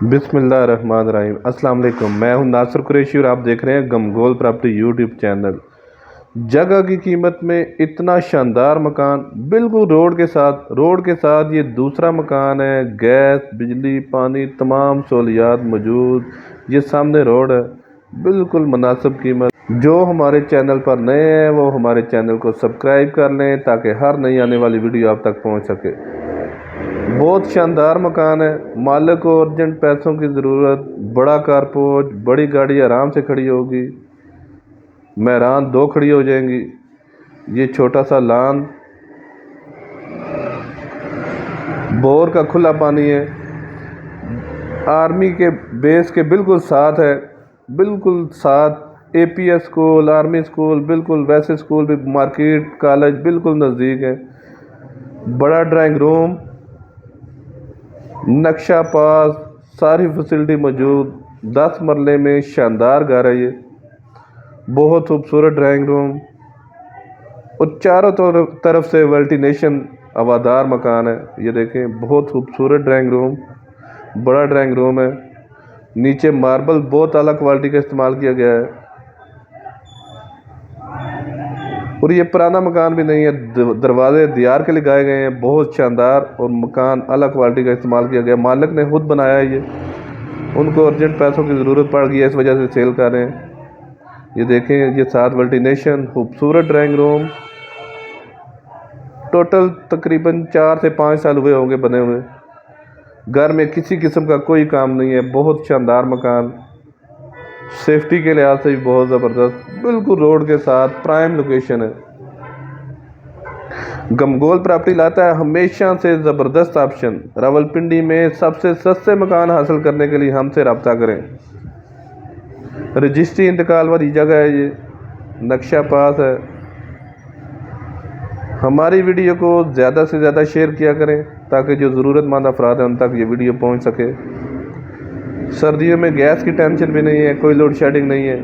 बिस्मिल्लाहिर्रहमानिर्रहीम। अस्सलाम वालेकुम। मैं हूं नासिर कुरैशी और आप देख रहे हैं गमगोल प्रॉपर्टी यूट्यूब चैनल। जगह की कीमत में इतना शानदार मकान बिल्कुल रोड के साथ ये दूसरा मकान है। गैस, बिजली, पानी, तमाम सहूलियात मौजूद। ये सामने रोड है, बिल्कुल मुनासिब कीमत। जो हमारे चैनल पर नए हैं वो हमारे चैनल को सब्सक्राइब कर लें ताकि हर नई आने वाली वीडियो आप तक पहुंच सके। बहुत शानदार मकान है। मालिक को अर्जेंट पैसों की ज़रूरत, बड़ा कारपोर्च, बड़ी गाड़ी आराम से खड़ी होगी, मेहरान 2 खड़ी हो जाएंगी। ये छोटा सा लान, बोर का खुला पानी है। आर्मी के बेस के बिल्कुल साथ है, बिल्कुल साथ एपीएस स्कूल, आर्मी स्कूल, बिल्कुल वैसे स्कूल भी, मार्केट, कॉलेज बिल्कुल नज़दीक है। बड़ा ड्राइंग रूम, नक्शा पास, सारी फैसिलिटी मौजूद। 10 मरले में शानदार घर है ये। बहुत खूबसूरत ड्राइंग रूम और चारों तरफ से वेंटिलेशन, हवादार मकान है। ये देखें, बहुत खूबसूरत ड्राइंग रूम, बड़ा ड्राइंग रूम है। नीचे मार्बल बहुत अलग क्वालिटी का इस्तेमाल किया गया है और ये पुराना मकान भी नहीं है। दरवाजे दीवार के लगाए गए हैं, बहुत शानदार, और मकान अलग क्वालिटी का इस्तेमाल किया गया। मालिक ने खुद बनाया है ये, उनको अर्जेंट पैसों की ज़रूरत पड़ गई है, इस वजह से सेल कर रहे हैं। ये देखें, ये 7 वेंटिलेशन, खूबसूरत ड्राइंग रूम। टोटल तकरीबन 4 से 5 साल हुए होंगे बने हुए। घर में किसी किस्म का कोई काम नहीं है। बहुत शानदार मकान, सेफ्टी के लिहाज से भी बहुत ज़बरदस्त, बिल्कुल रोड के साथ प्राइम लोकेशन है। गमगोल प्रॉपर्टी लाता है हमेशा से ज़बरदस्त ऑप्शन। रावलपिंडी में सबसे सस्ते मकान हासिल करने के लिए हमसे रब्ता करें। रजिस्ट्री इंतकाल वाली जगह है ये, नक्शा पास है। हमारी वीडियो को ज़्यादा से ज़्यादा शेयर किया करें ताकि जो ज़रूरतमंद अफराद हैं उन तक ये वीडियो पहुंच सके। सर्दियों में गैस की टेंशन भी नहीं है, कोई लोड शेडिंग नहीं है।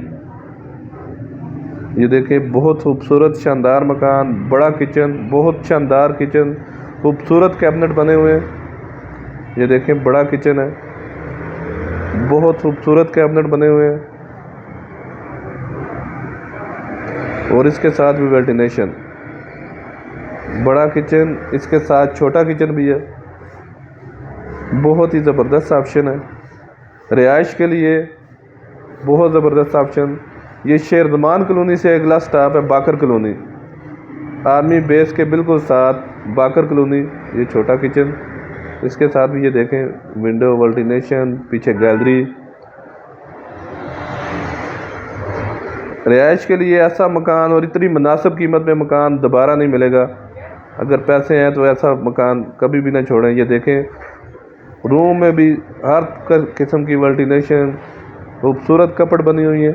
ये देखें, बहुत खूबसूरत शानदार मकान, बड़ा किचन, बहुत शानदार किचन, खूबसूरत कैबिनेट बने हुए हैं। ये देखें, बड़ा किचन है, बहुत खूबसूरत कैबिनेट बने हुए हैं और इसके साथ भी वेंटिलेशन। बड़ा किचन, इसके साथ छोटा किचन भी है। बहुत ही ज़बरदस्त ऑप्शन है रिहाइश के लिए, बहुत ज़बरदस्त ऑप्शन। ये शेरजमान कॉलोनी से अगला स्टॉप है बाकर कॉलोनी, आर्मी बेस के बिल्कुल साथ बाकर कॉलोनी। ये छोटा किचन, इसके साथ भी ये देखें, विंडो, वेंटिलेशन, पीछे गैलरी। रिहाइश के लिए ऐसा मकान और इतनी मुनासिब कीमत में मकान दोबारा नहीं मिलेगा। अगर पैसे हैं तो ऐसा मकान कभी भी ना छोड़ें। ये देखें, रूम में भी हर किस्म की वेंटिलेशन, खूबसूरत कपड़ बनी हुई है।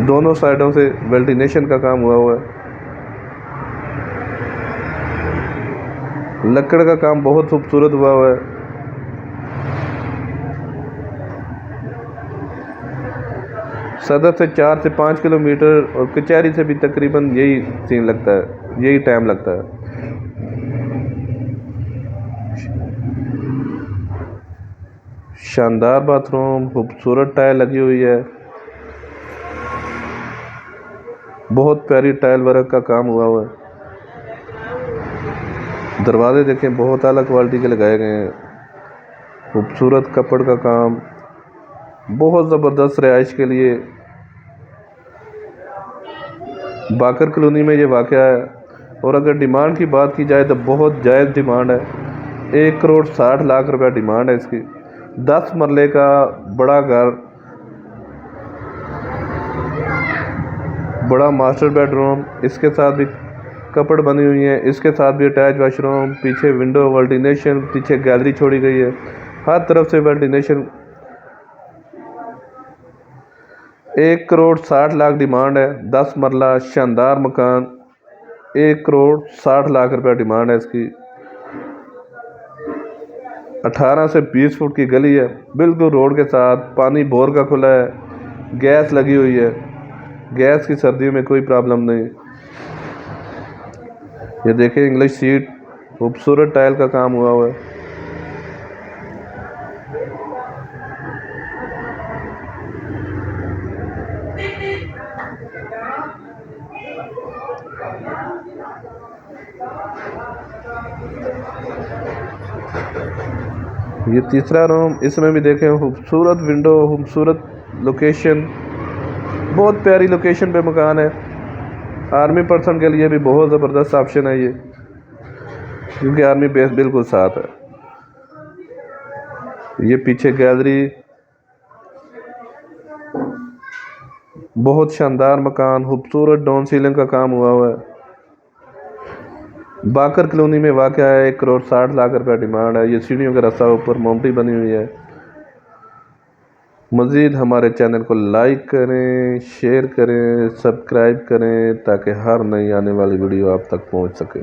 दोनों साइडों से वेंटिलेशन का काम हुआ है। लकड़ का काम बहुत खूबसूरत हुआ है। सदर से 4 से 5 किलोमीटर और कचहरी से भी तकरीबन यही सीन लगता है, यही टाइम लगता है। शानदार बाथरूम, खूबसूरत टाइल लगी हुई है, बहुत प्यारी टाइल वर्क का काम हुआ है। दरवाजे देखें, बहुत अलग क्वालिटी के लगाए गए हैं, खूबसूरत कपड़ का काम, बहुत ज़बरदस्त रिहाइश के लिए। बाकर कॉलोनी में ये वाक़या है और अगर डिमांड की बात की जाए तो बहुत जायज़ डिमांड है। 1 करोड़ 60 लाख रुपया डिमांड है इसकी। 10 मरले का बड़ा घर, बड़ा मास्टर बेडरूम, इसके साथ भी कपड़ बनी हुई है, इसके साथ भी अटैच वाशरूम, पीछे विंडो, वेंटिलेशन, पीछे गैलरी छोड़ी गई है, हर तरफ से वेंटिलेशन। 1 करोड़ 60 लाख डिमांड है। 10 मरला शानदार मकान, 1 करोड़ 60 लाख रुपया डिमांड है इसकी। 18 से 20 फुट की गली है, बिल्कुल रोड के साथ, पानी बोर का खुला है, गैस लगी हुई है, गैस की सर्दियों में कोई प्रॉब्लम नहीं। ये देखें, इंग्लिश सीट, खूबसूरत टाइल का काम हुआ है। ये तीसरा रूम, इसमें भी देखें खूबसूरत विंडो, खूबसूरत लोकेशन, बहुत प्यारी लोकेशन पे मकान है। आर्मी पर्सन के लिए भी बहुत ज़बरदस्त ऑप्शन है ये, क्योंकि आर्मी बेस बिल्कुल साथ है। ये पीछे गैलरी, बहुत शानदार मकान, खूबसूरत डाउन सीलिंग का काम हुआ हुआ है। बाकर कॉलोनी में वाक़या है। 1,60,60,00,000 रुपया डिमांड है। ये सीढ़ियों का रास्ता ऊपर मोमटी बनी हुई है। मज़ीद हमारे चैनल को लाइक करें, शेयर करें, सब्सक्राइब करें, ताकि हर नई आने वाली वीडियो आप तक पहुंच सके।